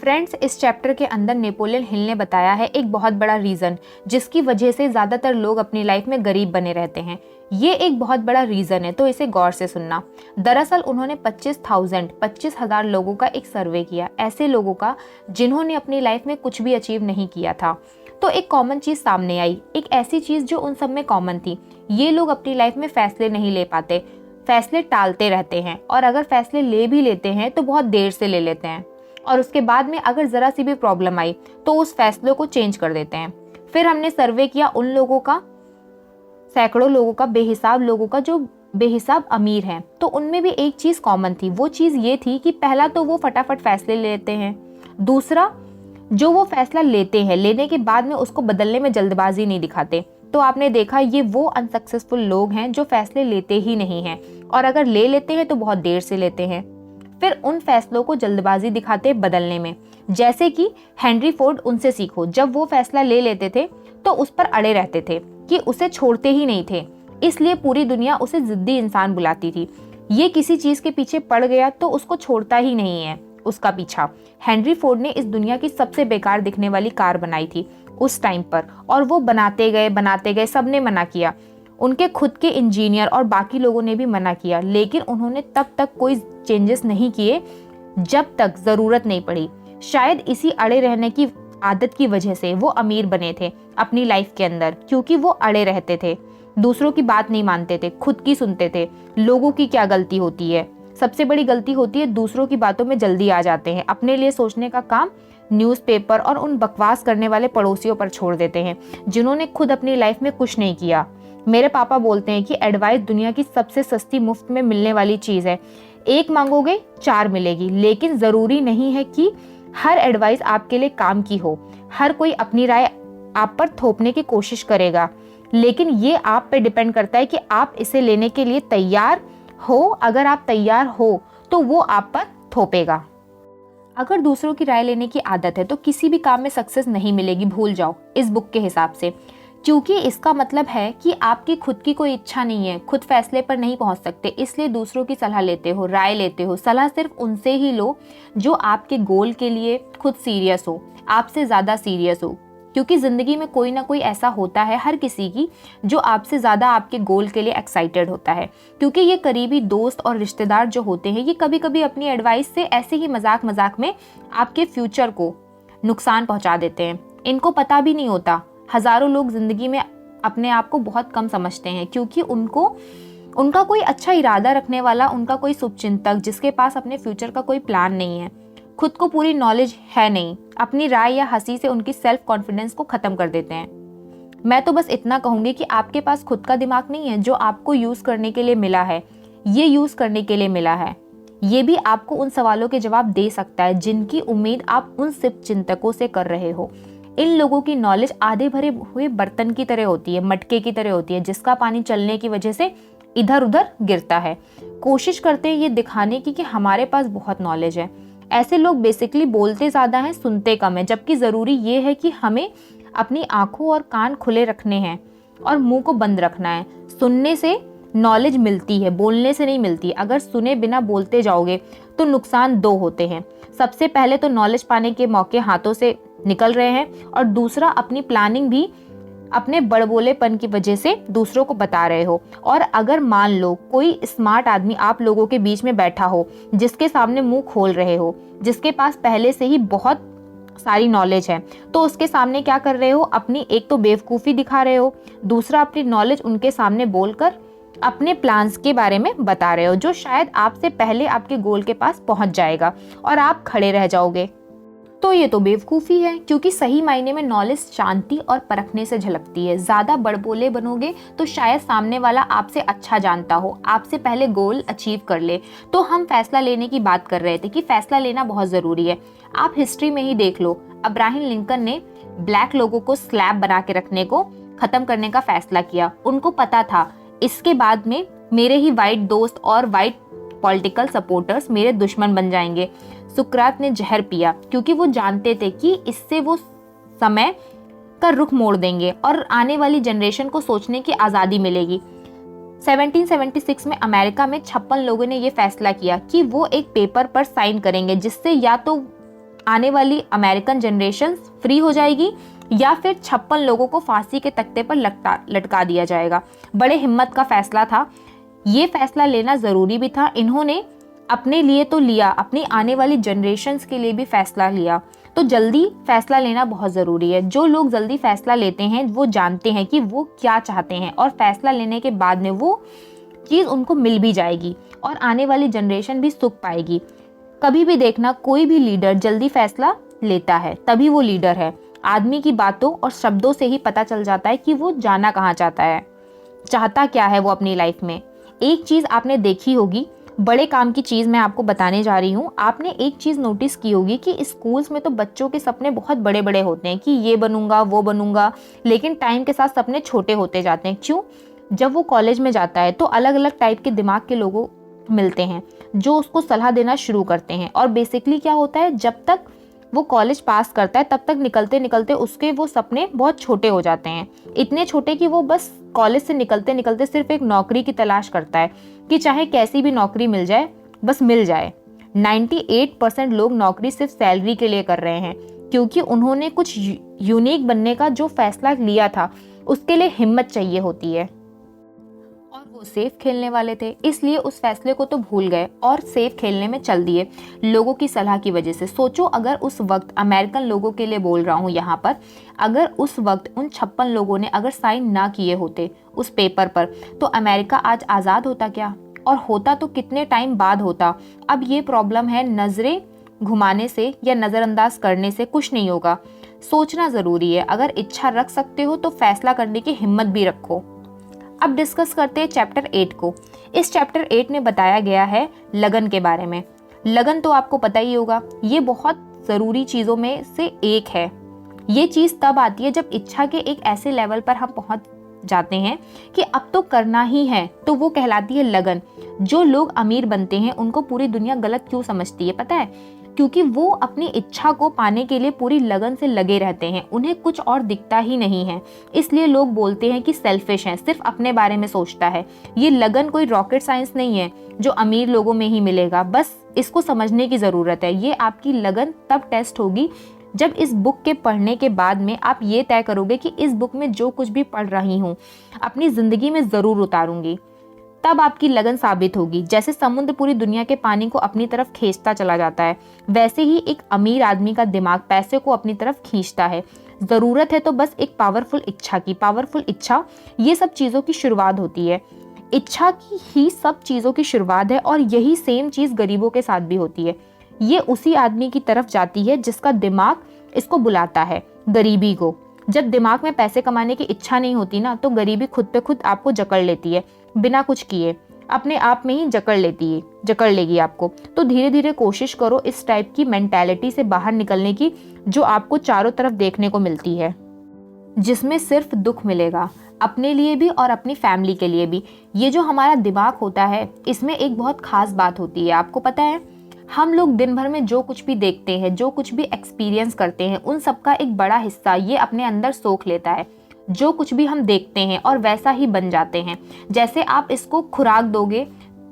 Friends, इस chapter के अंदर नेपोलियन हिल ने बताया है एक बहुत बड़ा रीज़न जिसकी वजह से ज़्यादातर लोग अपनी लाइफ में गरीब बने रहते हैं। ये एक बहुत बड़ा रीज़न है, तो इसे गौर से सुनना। दरअसल उन्होंने 25,000 लोगों का एक सर्वे किया, ऐसे लोगों का जिन्होंने अपनी लाइफ में कुछ भी अचीव नहीं किया था। तो एक कॉमन चीज़ सामने आई, एक ऐसी चीज़ जो उन सब में कॉमन थी। ये लोग अपनी लाइफ में फैसले नहीं ले पाते, फैसले टालते रहते हैं, और अगर फैसले ले भी लेते हैं तो बहुत देर से ले लेते हैं, और उसके बाद में अगर ज़रा सी भी प्रॉब्लम आई तो उस फैसलों को चेंज कर देते हैं। फिर हमने सर्वे किया उन लोगों का, सैकड़ों लोगों का, बेहिसाब लोगों का जो बेहिसाब अमीर हैं। तो उनमें भी एक चीज़ कॉमन थी, वो चीज़ ये थी कि पहला तो वो फटाफट फैसले लेते हैं, दूसरा जो वो फैसला लेते हैं लेने के बाद में उसको बदलने में जल्दबाजी नहीं दिखाते। तो आपने देखा ये वो अनसक्सेसफुल लोग हैं जो फैसले लेते ही नहीं हैं, और अगर ले लेते हैं तो बहुत देर से लेते हैं। फिर उन फैसलों को जल्दबाजी दिखाते बदलने में, जैसे कि हेनरी फोर्ड, उनसे सीखो। जब वो फैसला ले लेते थे तो उस पर अड़े रहते थे कि उसे छोड़ते ही नहीं थे, इसलिए पूरी दुनिया उसे जिद्दी इंसान बुलाती थी। ये किसी चीज़ के पीछे पड़ गया तो उसको छोड़ता ही नहीं है उसका पीछा। हेनरी फोर्ड ने इस दुनिया की सबसे बेकार दिखने वाली कार बनाई थी उस टाइम पर, और वो बनाते गए, सबने मना किया, उनके खुद के इंजीनियर और बाकी लोगों ने भी मना किया, लेकिन उन्होंने तब तक कोई चेंजेस नहीं किए जब तक ज़रूरत नहीं पड़ी। शायद इसी अड़े रहने की आदत की वजह से वो अमीर बने थे अपनी लाइफ के अंदर, क्योंकि वो अड़े रहते थे, दूसरों की बात नहीं मानते थे, खुद की सुनते थे। लोगों की क्या गलती होती है? सबसे बड़ी गलती होती है दूसरों की बातों में जल्दी आ जाते हैं, अपने लिए सोचने का काम न्यूज़पेपर और उन बकवास करने वाले पड़ोसियों पर छोड़ देते हैं जिन्होंने खुद अपनी लाइफ में कुछ नहीं किया। मेरे पापा बोलते हैं कि एडवाइस दुनिया की सबसे सस्ती मुफ्त में मिलने वाली चीज़ है। एक मांगोगे 4 मिलेगी, लेकिन ज़रूरी नहीं है कि हर एडवाइस आपके लिए काम की हो। हर कोई अपनी राय आप पर थोपने की कोशिश करेगा, लेकिन ये आप पे डिपेंड करता है कि आप इसे लेने के लिए तैयार हो। अगर आप तैयार हो तो वो आप पर थोपेगा। अगर दूसरों की राय लेने की आदत है तो किसी भी काम में सक्सेस नहीं मिलेगी, भूल जाओ इस बुक के हिसाब से, क्योंकि इसका मतलब है कि आपकी खुद की कोई इच्छा नहीं है, खुद फैसले पर नहीं पहुंच सकते, इसलिए दूसरों की सलाह लेते हो, राय लेते हो। सलाह सिर्फ उनसे ही लो जो आपके गोल के लिए खुद सीरियस हो, आपसे ज़्यादा सीरियस हो, क्योंकि ज़िंदगी में कोई ना कोई ऐसा होता है हर किसी की जो आपसे ज़्यादा आपके गोल के लिए एक्साइटेड होता है। क्योंकि ये करीबी दोस्त और रिश्तेदार जो होते हैं ये कभी कभी अपनी एडवाइस से ऐसे ही मजाक मजाक में आपके फ्यूचर को नुकसान पहुंचा देते हैं। इनको पता भी नहीं होता। हज़ारों लोग ज़िंदगी में अपने आप को बहुत कम समझते हैं, क्योंकि उनका कोई अच्छा इरादा रखने वाला, उनका कोई शुभचिंतक जिसके पास अपने फ्यूचर का कोई प्लान नहीं है, खुद को पूरी नॉलेज है नहीं, अपनी राय या हंसी से उनकी सेल्फ कॉन्फिडेंस को ख़त्म कर देते हैं। मैं तो बस इतना कहूँगी कि आपके पास खुद का दिमाग नहीं है जो आपको यूज़ करने के लिए मिला है, ये यूज़ करने के लिए मिला है। ये भी आपको उन सवालों के जवाब दे सकता है जिनकी उम्मीद आप उन शुभचिंतकों से कर रहे हो। इन लोगों की नॉलेज आधे भरे हुए बर्तन की तरह होती है, मटके की तरह होती है, जिसका पानी चलने की वजह से इधर उधर गिरता है। कोशिश करते हैं ये दिखाने की कि हमारे पास बहुत नॉलेज है। ऐसे लोग बेसिकली बोलते ज़्यादा हैं, सुनते कम है, जबकि ज़रूरी ये है कि हमें अपनी आंखों और कान खुले रखने हैं और मुंह को बंद रखना है। सुनने से नॉलेज मिलती है, बोलने से नहीं मिलती। अगर सुने बिना बोलते जाओगे तो नुकसान 2 होते हैं। सबसे पहले तो नॉलेज पाने के मौके हाथों से निकल रहे हैं, और दूसरा अपनी प्लानिंग भी अपने बड़बोलेपन की वजह से दूसरों को बता रहे हो। और अगर मान लो कोई स्मार्ट आदमी आप लोगों के बीच में बैठा हो, जिसके सामने मुंह खोल रहे हो, जिसके पास पहले से ही बहुत सारी नॉलेज है, तो उसके सामने क्या कर रहे हो? अपनी एक तो बेवकूफ़ी दिखा रहे हो, दूसरा अपनी नॉलेज उनके सामने बोलकर अपने प्लान्स के बारे में बता रहे हो, जो शायद आपसे पहले आपके गोल के पास पहुंच जाएगा और आप खड़े रह जाओगे। तो ये तो बेवकूफ़ी है, क्योंकि सही मायने में नॉलेज शांति और परखने से झलकती है। ज़्यादा बड़बोले बनोगे तो शायद सामने वाला आपसे अच्छा जानता हो, आपसे पहले गोल अचीव कर ले। तो हम फैसला लेने की बात कर रहे थे कि फैसला लेना बहुत ज़रूरी है। आप हिस्ट्री में ही देख लो, अब्राहम लिंकन ने ब्लैक लोगों को स्लैब बना के रखने को ख़त्म करने का फैसला किया। उनको पता था इसके बाद में मेरे ही वाइट दोस्त और वाइट पॉलिटिकल सपोर्टर्स मेरे दुश्मन बन जाएंगे। सुकरात ने जहर पिया, क्योंकि वो जानते थे कि इससे वो समय का रुख मोड़ देंगे और आने वाली जनरेशन को सोचने की आज़ादी मिलेगी। 1776 में अमेरिका में 56 लोगों ने ये फैसला किया कि वो एक पेपर पर साइन करेंगे, जिससे या तो आने वाली अमेरिकन जनरेशन फ्री हो जाएगी या फिर 56 लोगों को फांसी के तख्ते पर लटका दिया जाएगा। बड़े हिम्मत का फैसला था, ये फैसला लेना ज़रूरी भी था। इन्होंने अपने लिए तो लिया, अपनी आने वाली जनरेशन्स के लिए भी फैसला लिया। तो जल्दी फैसला लेना बहुत ज़रूरी है। जो लोग जल्दी फैसला लेते हैं वो जानते हैं कि वो क्या चाहते हैं और फैसला लेने के बाद में वो चीज़ उनको मिल भी जाएगी और आने वाली जनरेशन भी सुख पाएगी। कभी भी देखना, कोई भी लीडर जल्दी फैसला लेता है तभी वो लीडर है। आदमी की बातों और शब्दों से ही पता चल जाता है कि वो जाना कहाँ चाहता है, चाहता क्या है वो अपनी लाइफ में। एक चीज़ आपने देखी होगी, बड़े काम की चीज़ मैं आपको बताने जा रही हूँ। आपने एक चीज़ नोटिस की होगी कि स्कूल्स में तो बच्चों के सपने बहुत बड़े बड़े होते हैं कि ये बनूंगा वो बनूंगा, लेकिन टाइम के साथ सपने छोटे होते जाते हैं। क्यों? जब वो कॉलेज में जाता है तो अलग अलग टाइप के दिमाग के लोगों मिलते हैं जो उसको सलाह देना शुरू करते हैं। और बेसिकली क्या होता है, जब तक वो कॉलेज पास करता है तब तक निकलते निकलते उसके वो सपने बहुत छोटे हो जाते हैं, इतने छोटे कि वो बस कॉलेज से निकलते निकलते सिर्फ एक नौकरी की तलाश करता है कि चाहे कैसी भी नौकरी मिल जाए, बस मिल जाए। 98% लोग नौकरी सिर्फ सैलरी के लिए कर रहे हैं क्योंकि उन्होंने कुछ यूनिक बनने का जो फैसला लिया था उसके लिए हिम्मत चाहिए होती है। और वो सेफ खेलने वाले थे, इसलिए उस फैसले को तो भूल गए और सेफ खेलने में चल दिए लोगों की सलाह की वजह से। सोचो अगर उस वक्त, अमेरिकन लोगों के लिए बोल रहा हूँ यहाँ पर, अगर उस वक्त उन 56 लोगों ने अगर साइन ना किए होते उस पेपर पर तो अमेरिका आज आज़ाद होता क्या? और होता तो कितने टाइम बाद होता। अब ये प्रॉब्लम है, नज़रें घुमाने से या नज़रअंदाज करने से कुछ नहीं होगा। सोचना ज़रूरी है। अगर इच्छा रख सकते हो तो फैसला करने की हिम्मत भी रखो। अब डिस्कस करते हैं चैप्टर 8 को। इस चैप्टर 8 में बताया गया है लगन के बारे में। लगन तो आपको पता ही होगा, ये बहुत ज़रूरी चीज़ों में से एक है। ये चीज़ तब आती है जब इच्छा के एक ऐसे लेवल पर हम पहुंच जाते हैं कि अब तो करना ही है, तो वो कहलाती है लगन। जो लोग अमीर बनते हैं उनको पूरी दुनिया गलत क्यों समझती है पता है? क्योंकि वो अपनी इच्छा को पाने के लिए पूरी लगन से लगे रहते हैं, उन्हें कुछ और दिखता ही नहीं है। इसलिए लोग बोलते हैं कि सेल्फिश हैं, सिर्फ अपने बारे में सोचता है। ये लगन कोई रॉकेट साइंस नहीं है जो अमीर लोगों में ही मिलेगा, बस इसको समझने की ज़रूरत है। ये आपकी लगन तब टेस्ट होगी जब इस बुक के पढ़ने के बाद में आप ये तय करोगे कि इस बुक में जो कुछ भी पढ़ रही हूँ अपनी ज़िंदगी में ज़रूर उतारूंगी, तब आपकी लगन साबित होगी। जैसे समुद्र पूरी दुनिया के पानी को अपनी तरफ खींचता चला जाता है, वैसे ही एक अमीर आदमी का दिमाग पैसे को अपनी तरफ खींचता है। ज़रूरत है तो बस एक पावरफुल इच्छा की। पावरफुल इच्छा ये सब चीज़ों की शुरुआत होती है। इच्छा की ही सब चीज़ों की शुरुआत है और यही सेम चीज़ गरीबों के साथ भी होती है। ये उसी आदमी की तरफ जाती है जिसका दिमाग इसको बुलाता है, गरीबी को। जब दिमाग में पैसे कमाने की इच्छा नहीं होती ना, तो गरीबी खुद पे खुद आपको जकड़ लेती है, बिना कुछ किए अपने आप में ही जकड़ लेगी आपको। तो धीरे धीरे कोशिश करो इस टाइप की मेंटालिटी से बाहर निकलने की जो आपको चारों तरफ देखने को मिलती है, जिसमें सिर्फ दुख मिलेगा, अपने लिए भी और अपनी फैमिली के लिए भी। ये जो हमारा दिमाग होता है इसमें एक बहुत खास बात होती है, आपको पता है? हम लोग दिन भर में जो कुछ भी देखते हैं, जो कुछ भी एक्सपीरियंस करते हैं, उन सब का एक बड़ा हिस्सा ये अपने अंदर सोख लेता है। जो कुछ भी हम देखते हैं और वैसा ही बन जाते हैं। जैसे आप इसको खुराक दोगे,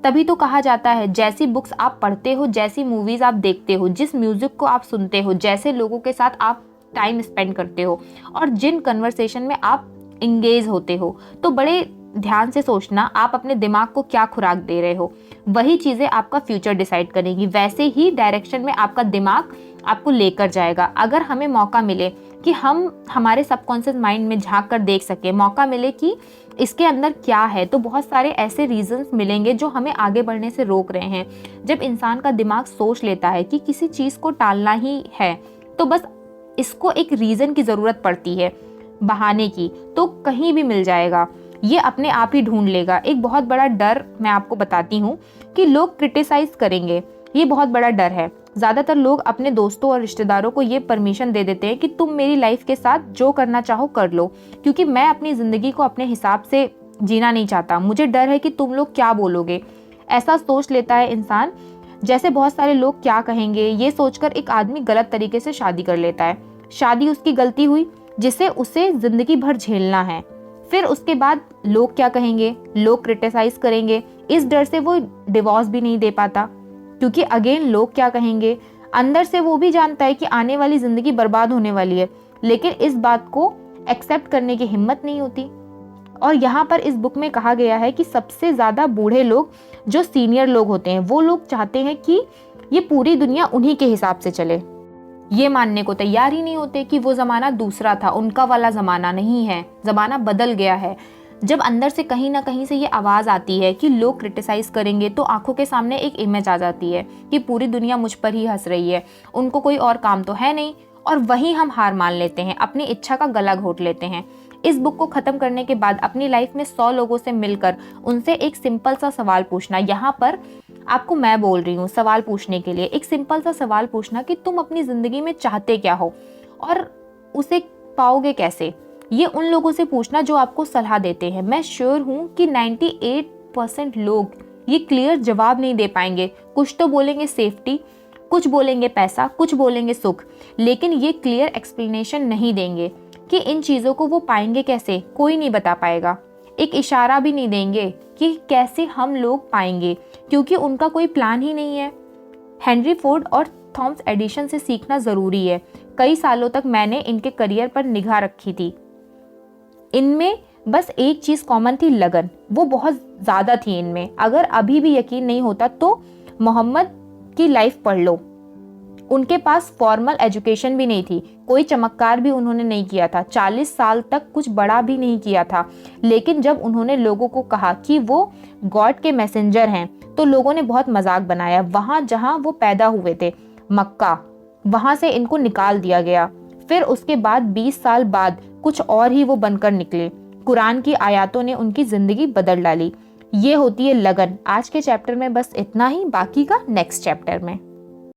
तभी तो कहा जाता है जैसी बुक्स आप पढ़ते हो, जैसी मूवीज़ आप देखते हो, जिस म्यूज़िक को आप सुनते हो, जैसे लोगों के साथ आप टाइम स्पेंड करते हो और जिन कन्वर्सेशन में आप इंगेज होते हो, तो बड़े ध्यान से सोचना आप अपने दिमाग को क्या खुराक दे रहे हो। वही चीज़ें आपका फ्यूचर डिसाइड करेंगी, वैसे ही डायरेक्शन में आपका दिमाग आपको लेकर जाएगा। अगर हमें मौका मिले कि हम हमारे सबकॉन्शियस माइंड में झांक कर देख सके, मौका मिले कि इसके अंदर क्या है, तो बहुत सारे ऐसे रीजंस मिलेंगे जो हमें आगे बढ़ने से रोक रहे हैं। जब इंसान का दिमाग सोच लेता है कि किसी चीज़ को टालना ही है, तो बस इसको एक रीज़न की ज़रूरत पड़ती है, बहाने की, तो कहीं भी मिल जाएगा। ये अपने आप ही ढूंढ लेगा। एक बहुत बड़ा डर मैं आपको बताती हूँ कि लोग क्रिटिसाइज करेंगे, ये बहुत बड़ा डर है। ज़्यादातर लोग अपने दोस्तों और रिश्तेदारों को ये परमिशन दे देते हैं कि तुम मेरी लाइफ के साथ जो करना चाहो कर लो, क्योंकि मैं अपनी ज़िंदगी को अपने हिसाब से जीना नहीं चाहता, मुझे डर है कि तुम लोग क्या बोलोगे। ऐसा सोच लेता है इंसान, जैसे बहुत सारे लोग क्या कहेंगे ये सोचकर एक आदमी गलत तरीके से शादी कर लेता है। शादी उसकी गलती हुई जिसे उसे ज़िंदगी भर झेलना है। फिर उसके बाद लोग क्या कहेंगे, लोग क्रिटिसाइज करेंगे, इस डर से वो डिवोर्स भी नहीं दे पाता, क्योंकि अगेन लोग क्या कहेंगे। अंदर से वो भी जानता है कि आने वाली जिंदगी बर्बाद होने वाली है, लेकिन इस बात को एक्सेप्ट करने की हिम्मत नहीं होती। और यहाँ पर इस बुक में कहा गया है कि सबसे ज्यादा बूढ़े लोग, जो सीनियर लोग होते हैं, वो लोग चाहते हैं कि ये पूरी दुनिया उन्हीं के हिसाब से चले। ये मानने को तैयार ही नहीं होते कि वो जमाना दूसरा था, उनका वाला जमाना नहीं है, जमाना बदल गया है। जब अंदर से कहीं ना कहीं से ये आवाज आती है कि लोग क्रिटिसाइज करेंगे, तो आंखों के सामने एक इमेज आ जाती है कि पूरी दुनिया मुझ पर ही हंस रही है, उनको कोई और काम तो है नहीं, और वहीं हम हार मान लेते हैं, अपनी इच्छा का गला घोट लेते हैं। इस बुक को खत्म करने के बाद अपनी लाइफ में 100 लोगों से मिलकर उनसे एक सिंपल सा सवाल पूछना, यहाँ पर आपको मैं बोल रही हूँ सवाल पूछने के लिए, एक सिंपल सा सवाल पूछना कि तुम अपनी जिंदगी में चाहते क्या हो और उसे पाओगे कैसे। ये उन लोगों से पूछना जो आपको सलाह देते हैं। मैं श्योर हूँ कि 98% लोग ये क्लियर जवाब नहीं दे पाएंगे। कुछ तो बोलेंगे सेफ्टी, कुछ बोलेंगे पैसा, कुछ बोलेंगे सुख, लेकिन ये क्लियर एक्सप्लेनेशन नहीं देंगे कि इन चीज़ों को वो पाएंगे कैसे, कोई नहीं बता पाएगा। एक इशारा भी नहीं देंगे कि कैसे हम लोग पाएंगे, क्योंकि उनका कोई प्लान ही नहीं है। हेनरी फोर्ड और थॉमस एडिसन से सीखना ज़रूरी है। कई सालों तक मैंने इनके करियर पर निगाह रखी थी। इनमें बस एक चीज़ कॉमन थी, लगन। वो बहुत ज़्यादा थी इनमें। अगर अभी भी यकीन नहीं होता तो मोहम्मद की लाइफ पढ़ लो। उनके पास फॉर्मल एजुकेशन भी नहीं थी, कोई चमत्कार भी उन्होंने नहीं किया था, 40 साल तक कुछ बड़ा भी नहीं किया था। लेकिन जब उन्होंने लोगों को कहा कि वो गॉड के मैसेंजर हैं, तो लोगों ने बहुत मजाक बनाया। वहाँ जहाँ वो पैदा हुए थे, मक्का, वहाँ से इनको निकाल दिया गया। फिर उसके बाद 20 साल बाद कुछ और ही वो बनकर निकले। कुरान की आयतों ने उनकी जिंदगी बदल डाली। ये होती है लगन। आज के चैप्टर में बस इतना ही, बाकी का नेक्स्ट चैप्टर में।